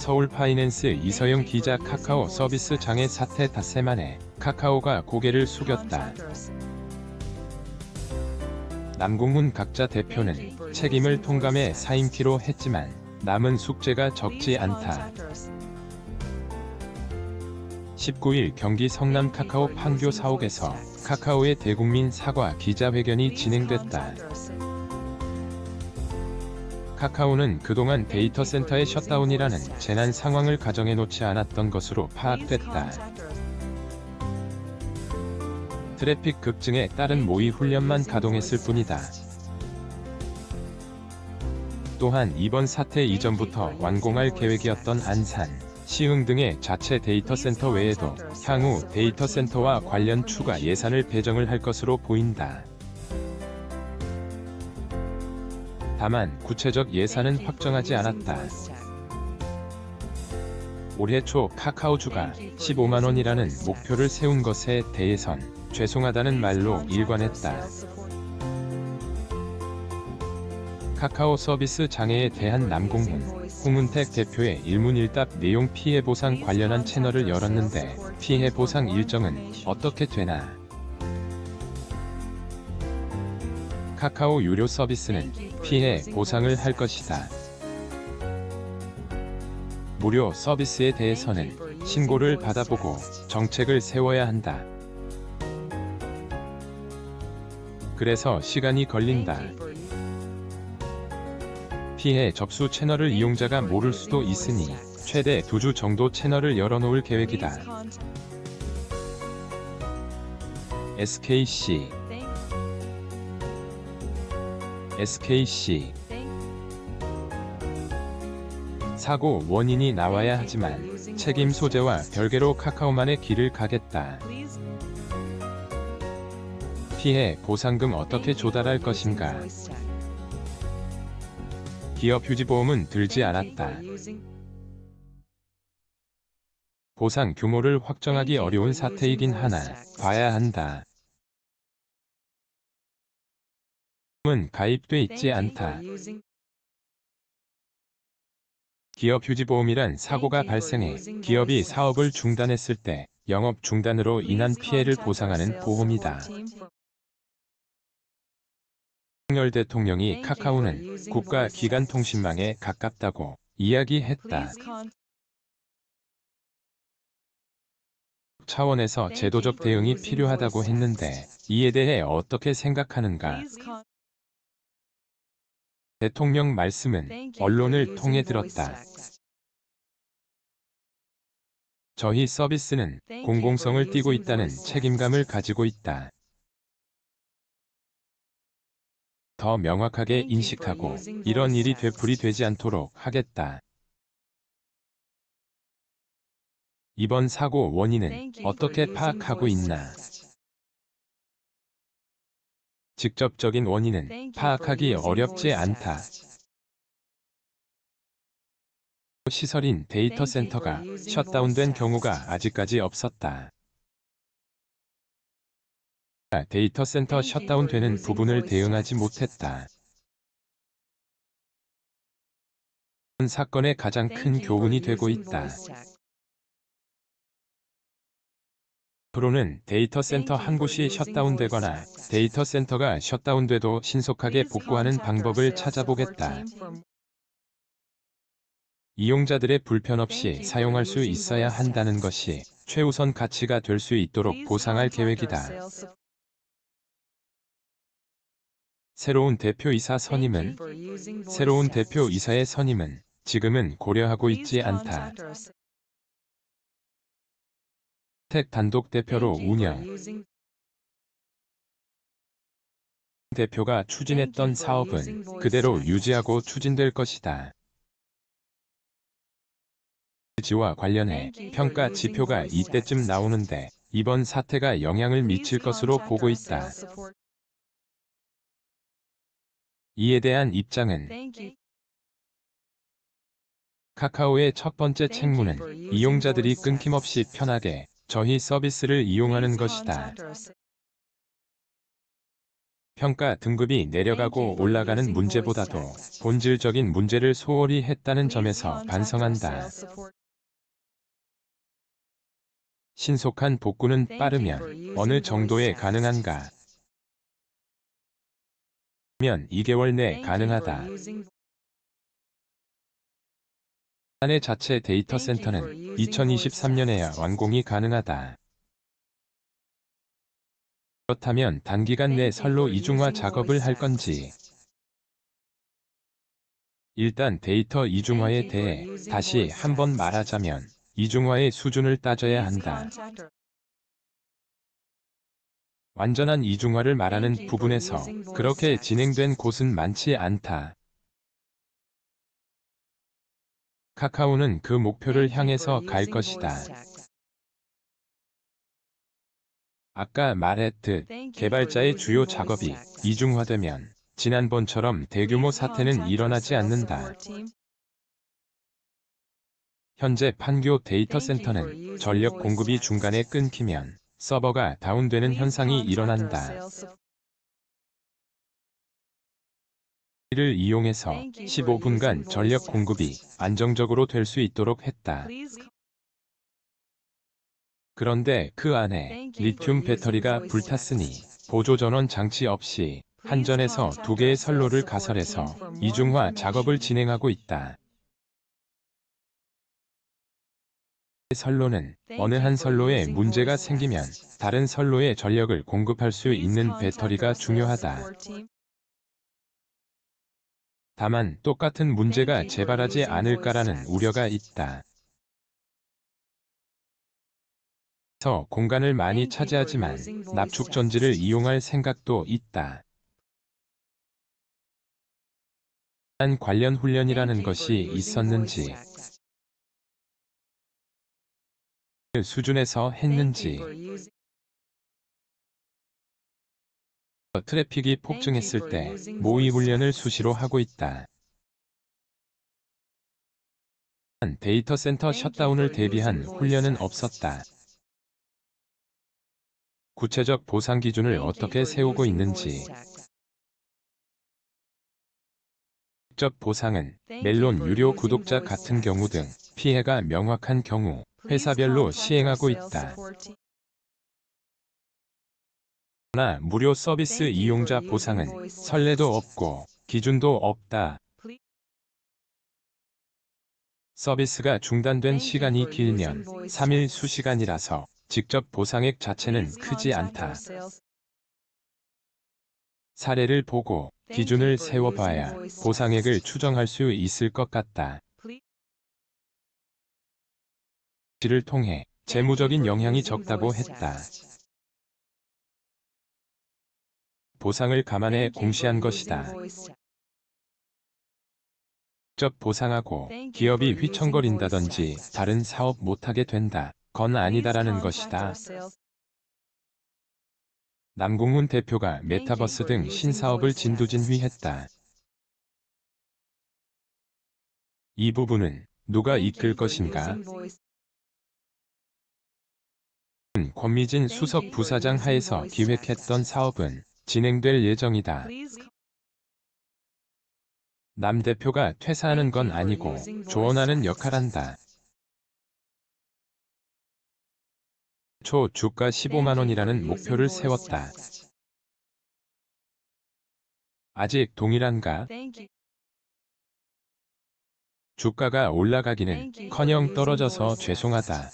서울파이낸스 이서영 기자. 카카오 서비스 장애 사태 닷새 만에 카카오가 고개를 숙였다. 남궁훈 각자 대표는 책임을 통감해 사임키로 했지만 남은 숙제가 적지 않다. 19일 경기 성남 카카오 판교 사옥에서 카카오의 대국민 사과 기자회견이 진행됐다. 카카오는 그동안 데이터 센터의 셧다운이라는 재난 상황을 가정해 놓지 않았던 것으로 파악됐다. 트래픽 급증에 따른 모의 훈련만 가동했을 뿐이다. 또한 이번 사태 이전부터 완공할 계획이었던 안산, 시흥 등의 자체 데이터 센터 외에도 향후 데이터 센터와 관련 추가 예산을 배정을 할 것으로 보인다. 다만 구체적 예산은 확정하지 않았다. 올해 초 카카오주가 15만원이라는 목표를 세운 것에 대해선 죄송하다는 말로 일관했다. 카카오 서비스 장애에 대한 남궁훈, 홍은택 대표의 일문일답 내용. 피해 보상 관련한 채널을 열었는데 피해 보상 일정은 어떻게 되나? 카카오 유료 서비스는 피해 보상을 할 것이다. 무료 서비스에 대해서는 신고를 받아보고 정책을 세워야 한다. 그래서 시간이 걸린다. 피해 접수 채널을 이용자가 모를 수도 있으니 최대 2주 정도 채널을 열어놓을 계획이다. SKC 사고 원인이 나와야 하지만 책임 소재와 별개로 카카오만의 길을 가겠다. 피해 보상금 어떻게 조달할 것인가? 기업 휴지보험은 들지 않았다. 보상 규모를 확정하기 어려운 사태이긴 하나 봐야 한다. 은 가입돼 있지 않다. 기업 휴지보험이란 사고가 발생해 기업이 사업을 중단했을 때 영업 중단으로 인한 피해를 보상하는 보험이다. 윤석열 대통령이 카카오는 국가기관통신망에 가깝다고 이야기했다. 차원에서 제도적 대응이 필요하다고 했는데 이에 대해 어떻게 생각하는가? 대통령 말씀은 언론을 통해 들었다. 저희 서비스는 공공성을 띠고 있다는 책임감을 가지고 있다. 더 명확하게 인식하고 이런 일이 되풀이되지 않도록 하겠다. 이번 사고 원인은 어떻게 파악하고 있나? 직접적인 원인은 파악하기 어렵지 않다. 시설인 데이터 센터가 셧다운된 경우가 아직까지 없었다. 데이터 센터 셧다운되는 부분을 대응하지 못했다. 이번 사건의 가장 큰 교훈이 되고 있다. 앞으로는 데이터 센터 한 곳이 셧다운되거나 데이터 센터가 셧다운돼도 신속하게 복구하는 방법을 찾아보겠다. 이용자들의 불편 없이 사용할 수 있어야 한다는 것이 최우선 가치가 될 수 있도록 보상할 계획이다. 새로운 대표이사 선임은? 새로운 대표이사의 선임은 지금은 고려하고 있지 않다. 택 단독 대표로 운영. 대표가 추진했던 사업은 그대로 유지하고 추진될 것이다. 지와 관련해 평가 지표가 이때쯤 나오는데 이번 사태가 영향을 미칠 것으로 보고 있다. 이에 대한 입장은? 카카오의 첫 번째 책무는 이용자들이 끊김없이 편하게 저희 서비스를 이용하는 것이다. 평가 등급이 내려가고 올라가는 문제보다도 본질적인 문제를 소홀히 했다는 점에서 반성한다. 신속한 복구는 빠르면 어느 정도에 가능한가? 면 2개월 내 가능하다. 안의 자체 데이터 센터는 2023년에야 완공이 가능하다. 그렇다면 단기간 내 선로 이중화 작업을 할 건지. 일단 데이터 이중화에 대해 다시 한번 말하자면 이중화의 수준을 따져야 한다. 완전한 이중화를 말하는 부분에서 그렇게 진행된 곳은 많지 않다. 카카오는 그 목표를 향해서 갈 것이다. 아까 말했듯 개발자의 주요 작업이 이중화되면 지난번처럼 대규모 사태는 일어나지 않는다. 현재 판교 데이터 센터는 전력 공급이 중간에 끊기면 서버가 다운되는 현상이 일어난다. 이를 이용해서 15분간 전력 공급이 안정적으로 될 수 있도록 했다. 그런데 그 안에 리튬 배터리가 불탔으니 보조전원 장치 없이 한전에서 2개의 선로를 가설해서 이중화 작업을 진행하고 있다. 선로는 어느 한 선로에 문제가 생기면 다른 선로에 전력을 공급할 수 있는 배터리가 중요하다. 다만 똑같은 문제가 재발하지 않을까라는 우려가 있다. 서 공간을 많이 차지하지만 납축 전지를 이용할 생각도 있다. 관련 훈련이라는 것이 있었는지, 그 수준에서 했는지, 트래픽이 폭증했을 때 모의 훈련을 수시로 하고 있다. 데이터 센터 셧다운을 대비한 훈련은 없었다. 구체적 보상 기준을 어떻게 세우고 있는지. 직접 보상은 멜론 유료 구독자 같은 경우 등 피해가 명확한 경우 회사별로 시행하고 있다. 그러나 무료 서비스 이용자 보상은 선례도 없고 기준도 없다. 서비스가 중단된 시간이 길면 3일 수시간이라서 직접 보상액 자체는 크지 않다. 사례를 보고 기준을 세워봐야 보상액을 추정할 수 있을 것 같다. 를 통해 재무적인 영향이 적다고 했다. 보상을 감안해 공시한 것이다. 직접 보상하고 기업이 휘청거린다든지 다른 사업 못하게 된다. 건 아니다라는 것이다. 남궁훈 대표가 메타버스 등 신사업을 진두진휘했다. 이 부분은 누가 이끌 것인가? 권미진 수석 부사장 하에서 기획했던 사업은 진행될 예정이다. 남 대표가 퇴사하는 건 아니고 조언하는 역할한다. 초 주가 15만원이라는 목표를 세웠다. 아직 동일한가? 주가가 올라가기는 커녕 떨어져서 죄송하다.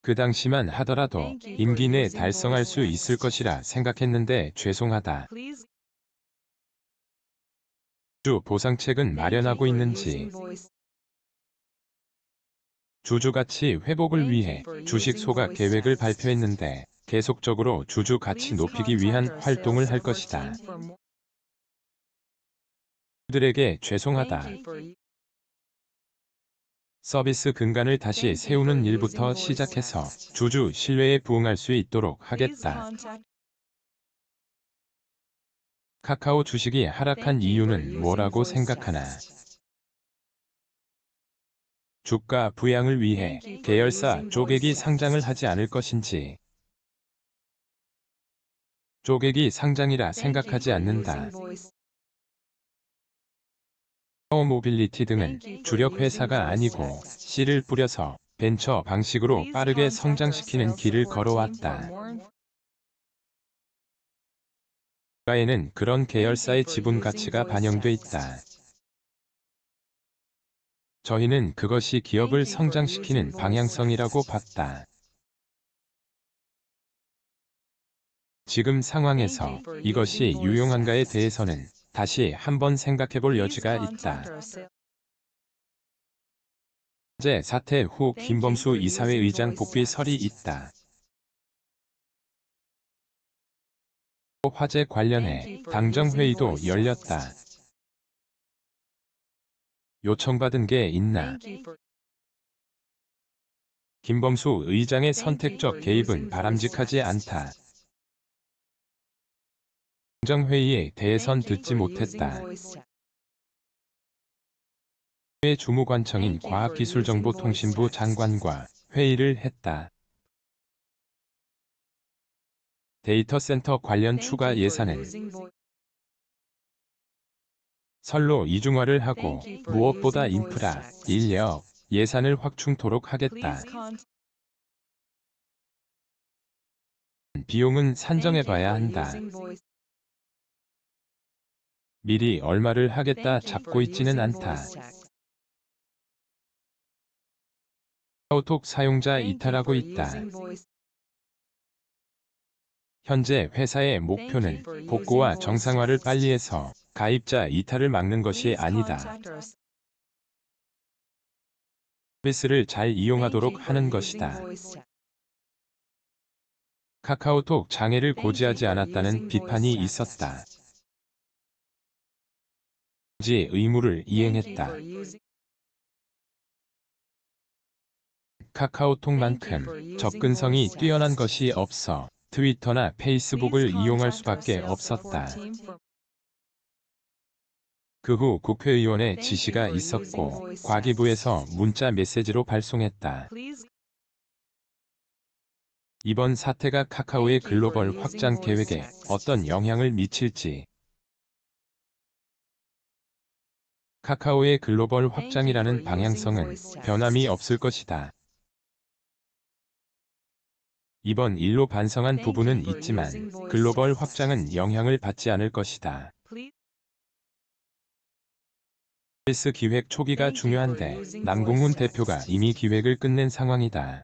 그 당시만 하더라도 임기 내 달성할 수 있을 것이라 생각했는데 죄송하다. 주 보상책은 마련하고 있는지. 주주 가치 회복을 위해 주식 소각 계획을 발표했는데 계속적으로 주주 가치 높이기 위한 활동을 할 것이다. 들에게 죄송하다. 서비스 근간을 다시 세우는 일부터 시작해서 주주 신뢰에 부응할 수 있도록 하겠다. 카카오 주식이 하락한 이유는 뭐라고 생각하나? 주가 부양을 위해 계열사 쪼개기 상장을 하지 않을 것인지. 쪼개기 상장이라 생각하지 않는다. 카카오 모빌리티 등은 주력 회사가 아니고 씨를 뿌려서 벤처 방식으로 빠르게 성장시키는 길을 걸어왔다. 가에는 그런 계열사의 지분 가치가 반영돼 있다. 저희는 그것이 기업을 성장시키는 방향성이라고 봤다. 지금 상황에서 이것이 유용한가에 대해서는 다시 한번 생각해볼 여지가 있다. 현재 사퇴 후 김범수 이사회 의장 복귀설이 있다. 화재 관련해 당정회의도 열렸다. 요청받은 게 있나? 김범수 의장의 선택적 개입은 바람직하지 않다. 당정회의에 대해선 듣지 못했다. 회 주무관청인 과학기술정보통신부 장관과 회의를 했다. 데이터 센터 관련 추가 예산은 설로 이중화를 하고 무엇보다 인프라, 인력, 예산을 확충토록 하겠다. 비용은 산정해봐야 한다. 미리 얼마를 하겠다 잡고 있지는 않다. 카카오톡 사용자 이탈하고 있다. 현재 회사의 목표는 복구와 정상화를 빨리 해서 가입자 이탈을 막는 것이 아니다. 서비스를 잘 이용하도록 하는 것이다. 카카오톡 장애를 고지하지 않았다는 비판이 있었다. 지 의무를 이행했다. 카카오톡만큼 접근성이 뛰어난 것이 없어 트위터나 페이스북을 이용할 수밖에 없었다. 그 후 국회의원의 지시가 있었고 과기부에서 문자 메시지로 발송했다. 이번 사태가 카카오의 글로벌 확장 계획에 어떤 영향을 미칠지. 카카오의 글로벌 확장이라는 방향성은 변함이 없을 것이다. 이번 일로 반성한 부분은 있지만 글로벌 확장은 영향을 받지 않을 것이다. 서비스 기획 초기가 중요한데 남궁훈 대표가 이미 기획을 끝낸 상황이다.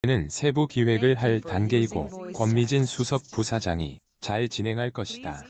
는 세부 기획을 할 단계이고 권미진 수석 부사장이 잘 진행할 것이다.